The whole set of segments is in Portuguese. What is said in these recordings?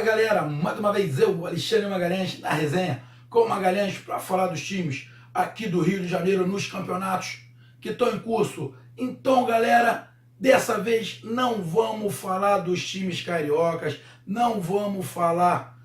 galera, mais uma vez eu, Alexandre Magalhães, na resenha com o Magalhães para falar dos times aqui do Rio de Janeiro nos campeonatos que estão em curso. Então galera, dessa vez não vamos falar dos times cariocas, não vamos falar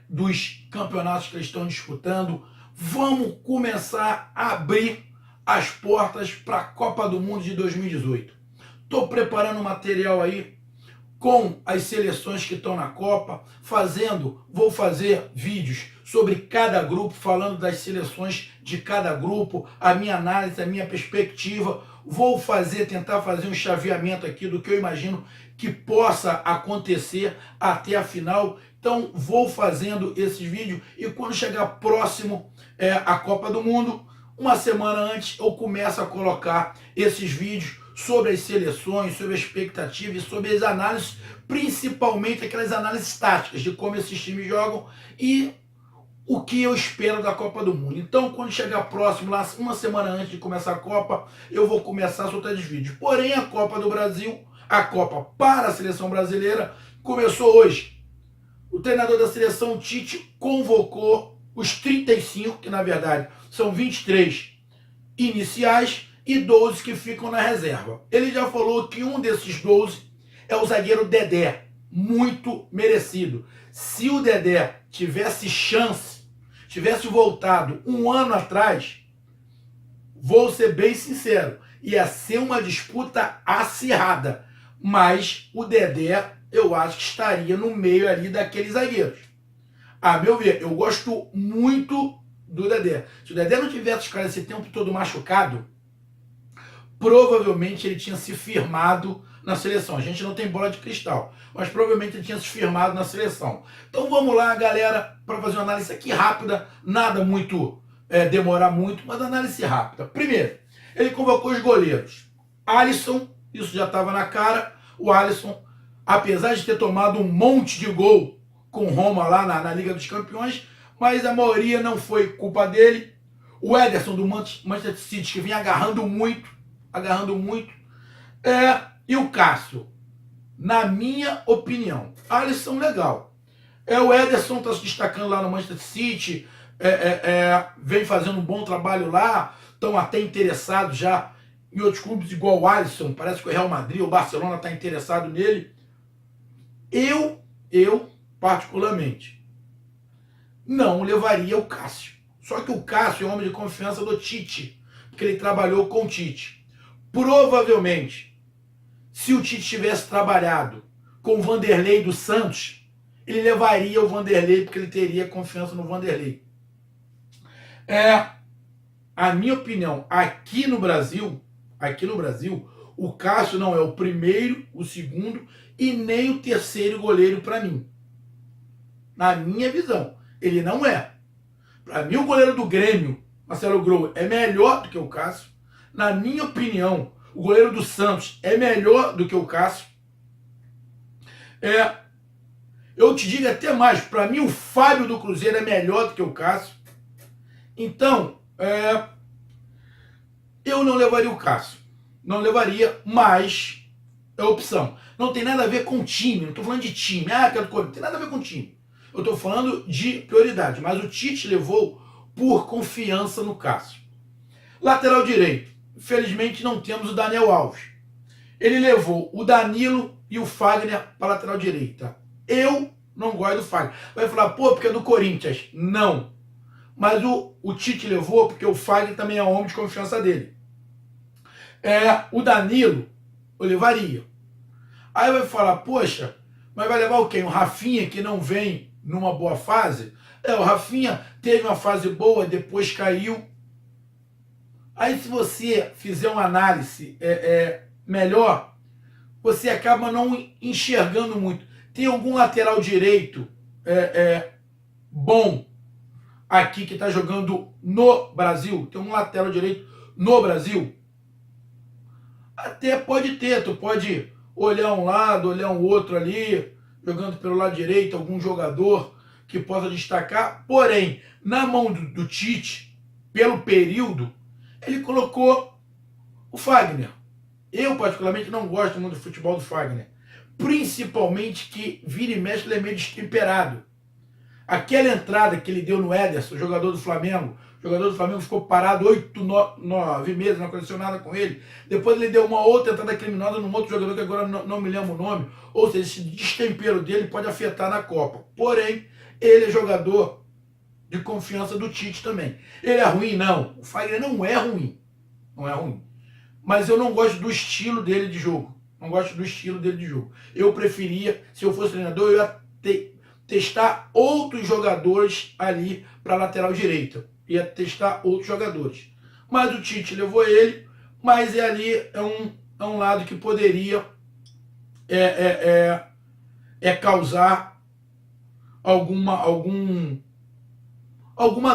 dos campeonatos que eles estão disputando, vamos começar a abrir as portas para a Copa do Mundo de 2018. Estou preparando material aí com as seleções que estão na Copa, vou fazer vídeos sobre cada grupo, falando das seleções de cada grupo, a minha análise, a minha perspectiva. Vou tentar fazer um chaveamento aqui do que eu imagino que possa acontecer até a final. Então vou fazendo esses vídeos e quando chegar próximo a Copa do Mundo, uma semana antes eu começo a colocar esses vídeos sobre as seleções, sobre a expectativa e sobre as análises, principalmente aquelas análises táticas de como esses times jogam e o que eu espero da Copa do Mundo. Então, quando chegar próximo, lá uma semana antes de começar a Copa, eu vou começar a soltar os vídeos. Porém, a Copa do Brasil, a Copa para a seleção brasileira, começou hoje. O treinador da seleção, Tite, convocou os 35, que na verdade são 23 iniciais, e 12 que ficam na reserva. Ele já falou que um desses 12 é o zagueiro Dedé, muito merecido. Se o Dedé tivesse chance, tivesse voltado um ano atrás, vou ser bem sincero, ia ser uma disputa acirrada, mas o Dedé eu acho que estaria no meio ali daqueles zagueiros. A meu ver, eu gosto muito do Dedé. Se o Dedé não tivesse ficado esse tempo todo machucado, provavelmente ele tinha se firmado na seleção. A gente não tem bola de cristal, mas provavelmente ele tinha se firmado na seleção. Então vamos lá, galera, para fazer uma análise aqui rápida, nada muito, demorar muito, mas análise rápida. Primeiro, ele convocou os goleiros. Alisson, isso já estava na cara, o Alisson, apesar de ter tomado um monte de gol com Roma lá na Liga dos Campeões, mas a maioria não foi culpa dele. O Ederson do Manchester City, que vinha agarrando muito, e o Cássio, na minha opinião, Alisson legal. O Ederson está se destacando lá no Manchester City, vem fazendo um bom trabalho lá, estão até interessados já em outros clubes igual o Alisson, parece que o Real Madrid, o Barcelona está interessado nele. Eu, particularmente, não levaria o Cássio. Só que o Cássio é um homem de confiança do Tite, porque ele trabalhou com o Tite. Provavelmente, se o Tite tivesse trabalhado com o Vanderlei do Santos, ele levaria o Vanderlei, porque ele teria confiança no Vanderlei. A minha opinião, aqui no Brasil, o Cássio não é o primeiro, o segundo e nem o terceiro goleiro para mim. Na minha visão, ele não é. Para mim, o goleiro do Grêmio, Marcelo Grou, é melhor do que o Cássio. Na minha opinião, o goleiro do Santos é melhor do que o Cássio. Eu te digo até mais, para mim o Fábio do Cruzeiro é melhor do que o Cássio. Então, eu não levaria o Cássio. Não levaria, mas é opção. Não tem nada a ver com time, não estou falando de time. Quero correr, não tem nada a ver com time. Eu estou falando de prioridade, mas o Tite levou por confiança no Cássio. Lateral direito, infelizmente não temos o Daniel Alves. Ele levou o Danilo e o Fagner para a lateral direita. Eu não gosto do Fagner. Vai falar, porque é do Corinthians. Não. Mas o Tite levou porque o Fagner também é homem de confiança dele. O Danilo, eu levaria. Aí vai falar, poxa, mas vai levar o quê? O Rafinha, que não vem numa boa fase? O Rafinha teve uma fase boa, depois caiu. Aí se você fizer uma análise melhor, você acaba não enxergando muito. Tem algum lateral direito bom aqui que está jogando no Brasil? Tem um lateral direito no Brasil? Até pode ter, tu pode olhar um lado, olhar um outro ali, jogando pelo lado direito, algum jogador que possa destacar. Porém, na mão do Tite, pelo período, ele colocou o Fagner. Eu, particularmente, não gosto muito do futebol do Fagner. principalmente que vira e mexe ele é meio destemperado. Aquela entrada que ele deu no Ederson, jogador do Flamengo, o jogador do Flamengo ficou parado 8, 9 meses, não aconteceu nada com ele. Depois ele deu uma outra entrada criminosa num outro jogador que agora não me lembro o nome. Ou seja, esse destempero dele pode afetar na Copa. Porém, ele é jogador de confiança do Tite também. Ele é ruim? Não. O Fagner não é ruim. Não é ruim. Mas eu não gosto do estilo dele de jogo. Não gosto do estilo dele de jogo. Eu preferia, se eu fosse treinador, eu ia testar outros jogadores ali para a lateral direita. Ia testar outros jogadores. Mas o Tite levou ele, mas ali é um lado que poderia causar alguma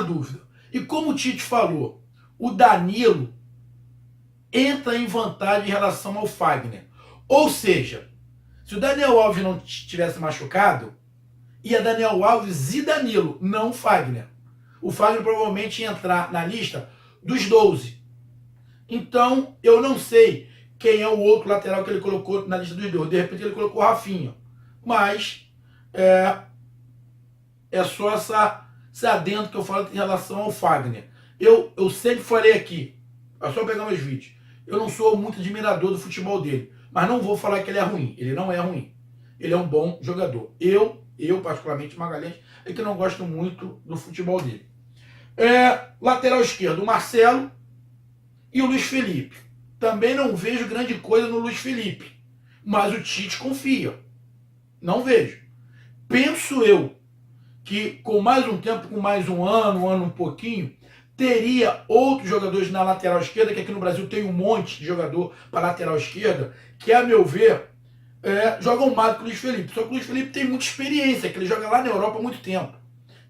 dúvida. E como o Tite falou, o Danilo entra em vantagem em relação ao Fagner. Ou seja, se o Daniel Alves não tivesse machucado, ia Daniel Alves e Danilo, não Fagner. O Fagner provavelmente ia entrar na lista dos 12. Então, eu não sei quem é o outro lateral que ele colocou na lista dos 12. De repente ele colocou o Rafinha. Mas é só esse adendo que eu falo em relação ao Fagner. Eu sempre falei aqui, é só pegar meus vídeos, eu não sou muito admirador do futebol dele, mas não vou falar que ele é ruim. Ele não é ruim. Ele é um bom jogador. Eu particularmente, Magalhães, é que não gosto muito do futebol dele. Lateral esquerdo, o Marcelo e o Luiz Felipe. Também não vejo grande coisa no Luiz Felipe, mas o Tite confia. Não vejo. Penso eu que com mais um tempo, com mais um ano um pouquinho, teria outros jogadores na lateral esquerda, que aqui no Brasil tem um monte de jogador para lateral esquerda, que a meu ver jogam mais que o Luiz Felipe. Só que o Luiz Felipe tem muita experiência, que ele joga lá na Europa há muito tempo.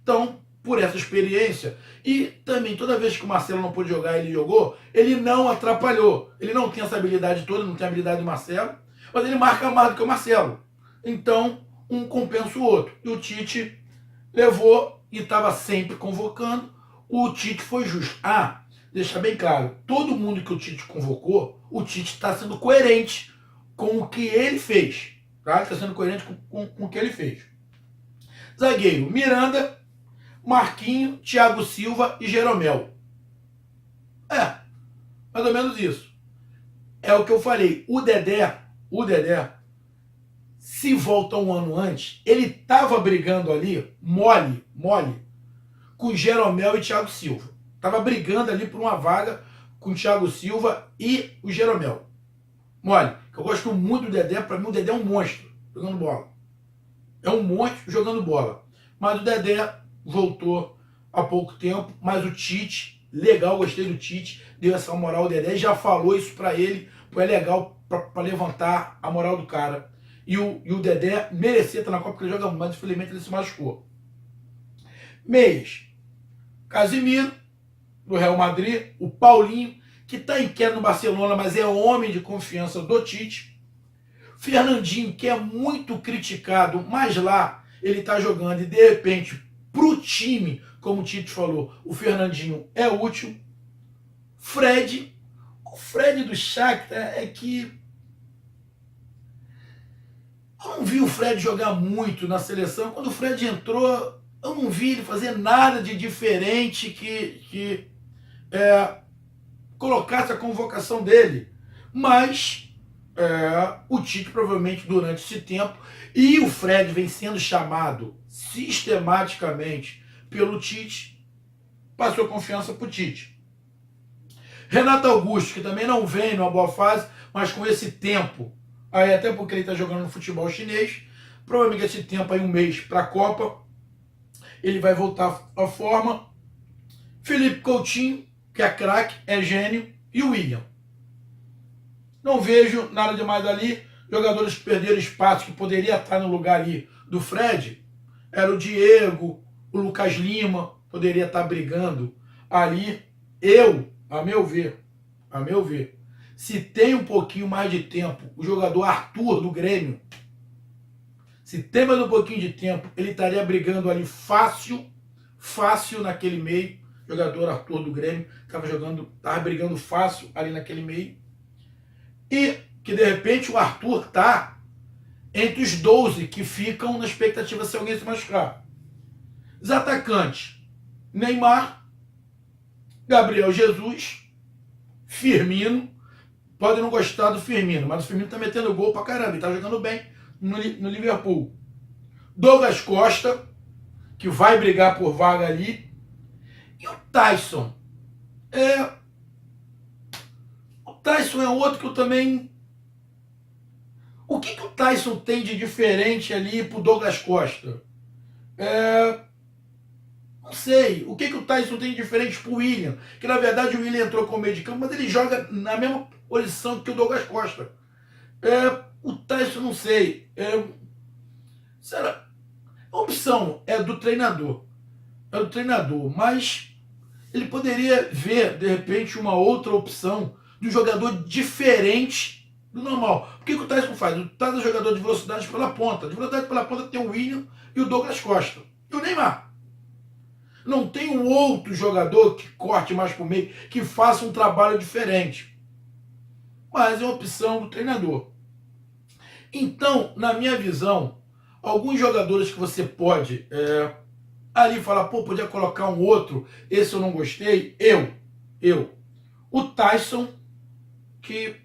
Então, por essa experiência, e também toda vez que o Marcelo não pôde jogar, ele jogou, ele não atrapalhou. Ele não tem essa habilidade toda, não tem a habilidade do Marcelo, mas ele marca mais do que o Marcelo. Então, um compensa o outro. E o Tite levou e estava sempre convocando. O Tite foi justo. Deixa bem claro, todo mundo que o Tite convocou, o Tite está sendo coerente com o que ele fez. Tá? Está sendo coerente com o que ele fez. Zagueiro, Miranda, Marquinho, Thiago Silva e Jeromel. Mais ou menos isso. É o que eu falei. O Dedé, se volta um ano antes, ele estava brigando ali, mole, com Jeromel e Thiago Silva. Estava brigando ali por uma vaga com o Thiago Silva e o Jeromel. Mole. Eu gosto muito do Dedé. Para mim, o Dedé é um monstro jogando bola. É um monstro jogando bola. Mas o Dedé voltou há pouco tempo. Mas o Tite, legal, gostei do Tite, deu essa moral ao Dedé, já falou isso para ele. Foi legal para levantar a moral do cara. E o Dedé merecia estar na Copa, porque ele joga muito, mas infelizmente ele se machucou. Meias, Casimiro, do Real Madrid, o Paulinho, que está em queda no Barcelona, mas é homem de confiança do Tite. Fernandinho, que é muito criticado, mas lá ele está jogando e de repente, para o time, como o Tite falou, o Fernandinho é útil. Fred, o Fred do Shakhtar é que eu não vi o Fred jogar muito na seleção. Quando o Fred entrou, eu não vi ele fazer nada de diferente que colocasse a convocação dele. Mas o Tite provavelmente durante esse tempo, e o Fred vem sendo chamado sistematicamente pelo Tite, passou confiança para o Tite. Renato Augusto, que também não vem numa boa fase, mas com esse tempo, aí até porque ele está jogando no futebol chinês, provavelmente esse tempo aí, um mês para a Copa, ele vai voltar à forma. Felipe Coutinho, que é craque, é gênio, e o William. Não vejo nada demais ali. Jogadores que perderam espaço, que poderia estar no lugar ali do Fred, era o Diego, o Lucas Lima, poderia estar brigando ali. A meu ver, se tem um pouquinho mais de tempo, o jogador Arthur do Grêmio, se tem mais um pouquinho de tempo, ele estaria brigando ali fácil naquele meio. O jogador Arthur do Grêmio estava brigando fácil ali naquele meio. E que de repente o Arthur tá entre os 12 que ficam na expectativa se alguém se machucar. Os atacantes, Neymar, Gabriel Jesus, Firmino. Pode não gostar do Firmino, mas o Firmino tá metendo gol pra caramba, ele tá jogando bem no Liverpool. Douglas Costa, que vai brigar por vaga ali. E o Taison. O Taison é outro que eu também... O que o Taison tem de diferente ali pro Douglas Costa? Não sei. O que o Taison tem de diferente pro William? Que na verdade o William entrou como meio de campo, mas ele joga na mesma posição que o Douglas Costa. O Taison, não sei. Será? A opção é do treinador. É do treinador, mas ele poderia ver, de repente, uma outra opção de um jogador diferente do normal. O que o Taison faz? O Taison é jogador de velocidade pela ponta. De velocidade pela ponta tem o William e o Douglas Costa. E o Neymar. Não tem um outro jogador que corte mais pro meio, que faça um trabalho diferente. Mas é uma opção do treinador. Então, na minha visão, alguns jogadores que você pode ali falar, pô, podia colocar um outro, esse eu não gostei, o Taison, que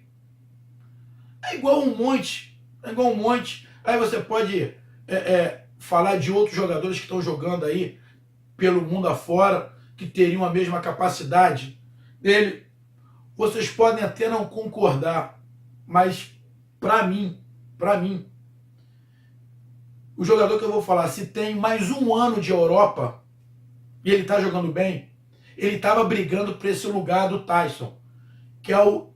é igual um monte, aí você pode falar de outros jogadores que estão jogando aí pelo mundo afora, que teriam a mesma capacidade dele. Vocês podem até não concordar, mas para mim, o jogador que eu vou falar, se tem mais um ano de Europa e ele tá jogando bem, ele tava brigando por esse lugar do Taison, que é o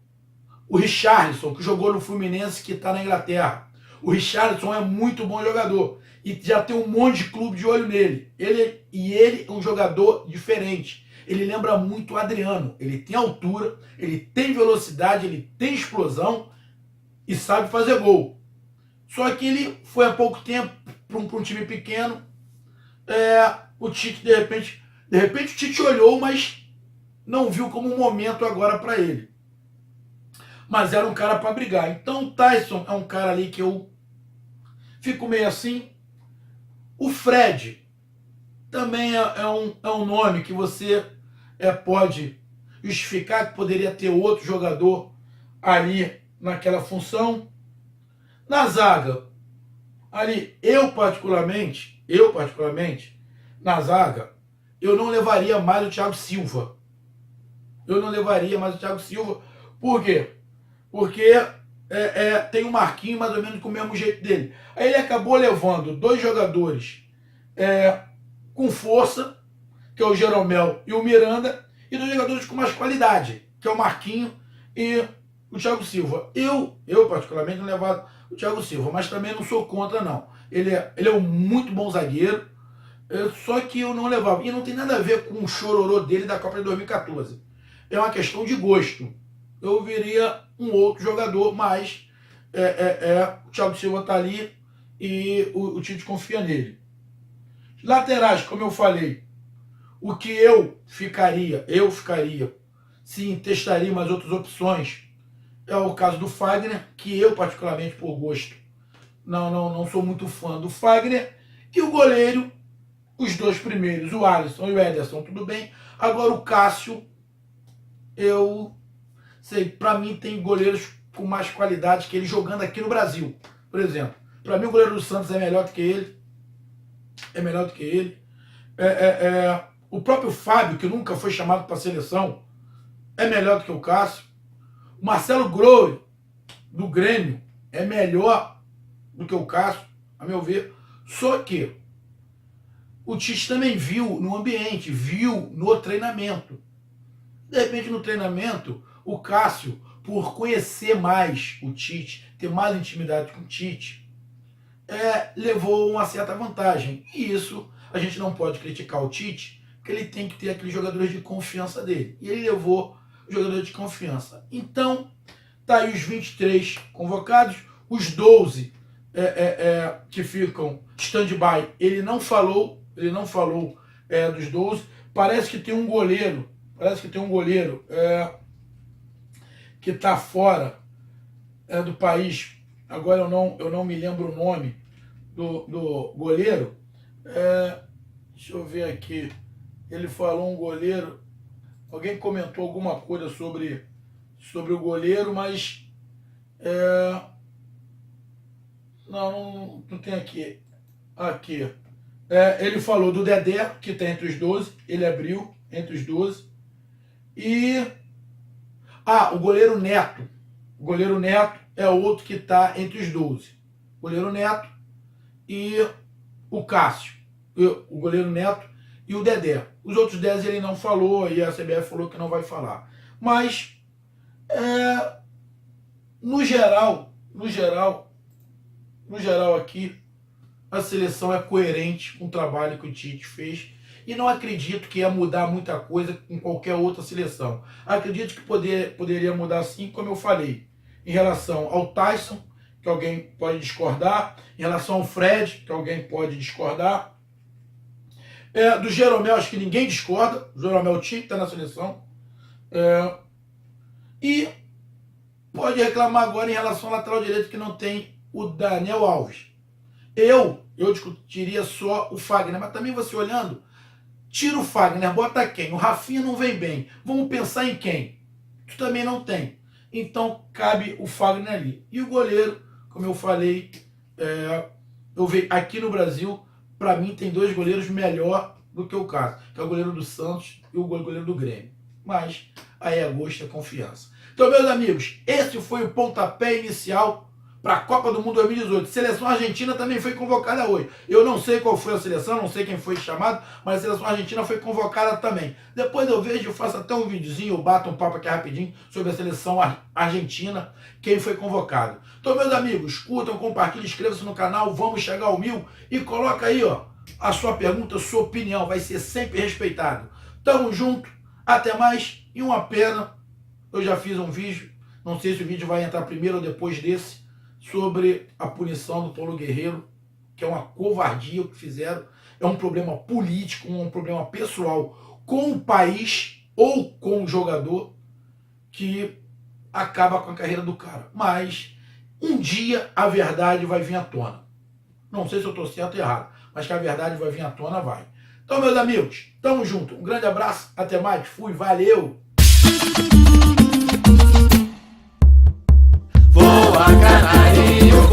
Richarlison, que jogou no Fluminense, que tá na Inglaterra. O Richarlison é muito bom jogador e já tem um monte de clube de olho nele. Ele é um jogador diferente. Ele lembra muito o Adriano. Ele tem altura, ele tem velocidade, ele tem explosão e sabe fazer gol. Só que ele foi há pouco tempo para um time pequeno. O Tite, de repente o Tite olhou, mas não viu como um momento agora para ele. Mas era um cara para brigar. Então o Taison é um cara ali que eu fico meio assim. O Fred também é um nome que você pode justificar que poderia ter outro jogador ali naquela função. Na zaga, ali, eu particularmente, na zaga, eu não levaria mais o Thiago Silva. Por quê? Porque tem o Marquinhos mais ou menos com o mesmo jeito dele. Aí ele acabou levando dois jogadores com força, que é o Jeromel e o Miranda, e dois jogadores com mais qualidade, que é o Marquinhos e o Thiago Silva. Eu particularmente não levo o Thiago Silva, mas também não sou contra, não. Ele é um muito bom zagueiro, só que eu não levava. E não tem nada a ver com o chororô dele da Copa de 2014. É uma questão de gosto. Eu viria um outro jogador, mas o Thiago Silva está ali e o Tite confia nele. Laterais, como eu falei, o que eu ficaria, sim, testaria mais outras opções, é o caso do Fagner, que eu particularmente, por gosto, não sou muito fã do Fagner. E o goleiro, os dois primeiros, o Alisson e o Ederson, tudo bem. Agora o Cássio, eu sei, pra mim tem goleiros com mais qualidade que ele jogando aqui no Brasil, por exemplo. Pra mim o goleiro do Santos é melhor do que ele. O próprio Fábio, que nunca foi chamado para a seleção, é melhor do que o Cássio. O Marcelo Groi, do Grêmio, é melhor do que o Cássio, a meu ver. Só que o Tite também viu no ambiente, viu no treinamento. De repente, no treinamento, o Cássio, por conhecer mais o Tite, ter mais intimidade com o Tite, levou uma certa vantagem. E isso a gente não pode criticar o Tite, porque ele tem que ter aqueles jogadores de confiança dele. E ele levou os jogadores de confiança. Então, tá aí os 23 convocados, os 12 que ficam stand-by. Ele não falou dos 12. Parece que tem um goleiro que está fora do país agora eu não me lembro o nome do goleiro. Deixa eu ver aqui. Ele falou um goleiro. Alguém comentou alguma coisa sobre o goleiro, mas não tem aqui. Aqui. Ele falou do Dedé, que está entre os 12. Ele abriu entre os 12. E o goleiro Neto. O goleiro Neto é outro que está entre os 12. O goleiro Neto e o Cássio. O goleiro Neto e o Dedé. Os outros 10 ele não falou, e a CBF falou que não vai falar. Mas, no geral aqui, a seleção é coerente com o trabalho que o Tite fez. E não acredito que ia mudar muita coisa em qualquer outra seleção. Acredito que poderia mudar sim, como eu falei, em relação ao Tyson, que alguém pode discordar, em relação ao Fred, que alguém pode discordar. Do Jeromel, acho que ninguém discorda. O Jeromel tinha que estar na seleção. E pode reclamar agora em relação ao lateral direito, que não tem o Daniel Alves. Eu discutiria só o Fagner, mas também você olhando, tira o Fagner, bota quem? O Rafinha não vem bem. Vamos pensar em quem? Tu também não tem. Então cabe o Fagner ali. E o goleiro, como eu falei, eu vejo aqui no Brasil, para mim tem 2 goleiros melhor do que o caso, que é o goleiro do Santos e o goleiro do Grêmio. Mas aí é gosto, é confiança. Então, meus amigos, esse foi o pontapé inicial para a Copa do Mundo 2018. Seleção argentina também foi convocada hoje. Eu não sei qual foi a seleção, não sei quem foi chamado, mas a seleção argentina foi convocada também. Depois eu vejo, eu faço até um videozinho, eu bato um papo aqui rapidinho sobre a seleção argentina, quem foi convocado. Então, meus amigos, curtam, compartilhem, inscrevam-se no canal, vamos chegar ao 1000 e coloca aí, a sua pergunta, a sua opinião, vai ser sempre respeitado. Tamo junto, até mais, e uma pena, eu já fiz um vídeo, não sei se o vídeo vai entrar primeiro ou depois desse, sobre a punição do Paulo Guerreiro, que é uma covardia o que fizeram, é um problema político, um problema pessoal com o país ou com o jogador, que acaba com a carreira do cara. Mas um dia a verdade vai vir à tona. Não sei se eu estou certo ou errado, mas que a verdade vai vir à tona, vai. Então, meus amigos, tamo junto. Um grande abraço, até mais, fui, valeu! Voa, canarinho,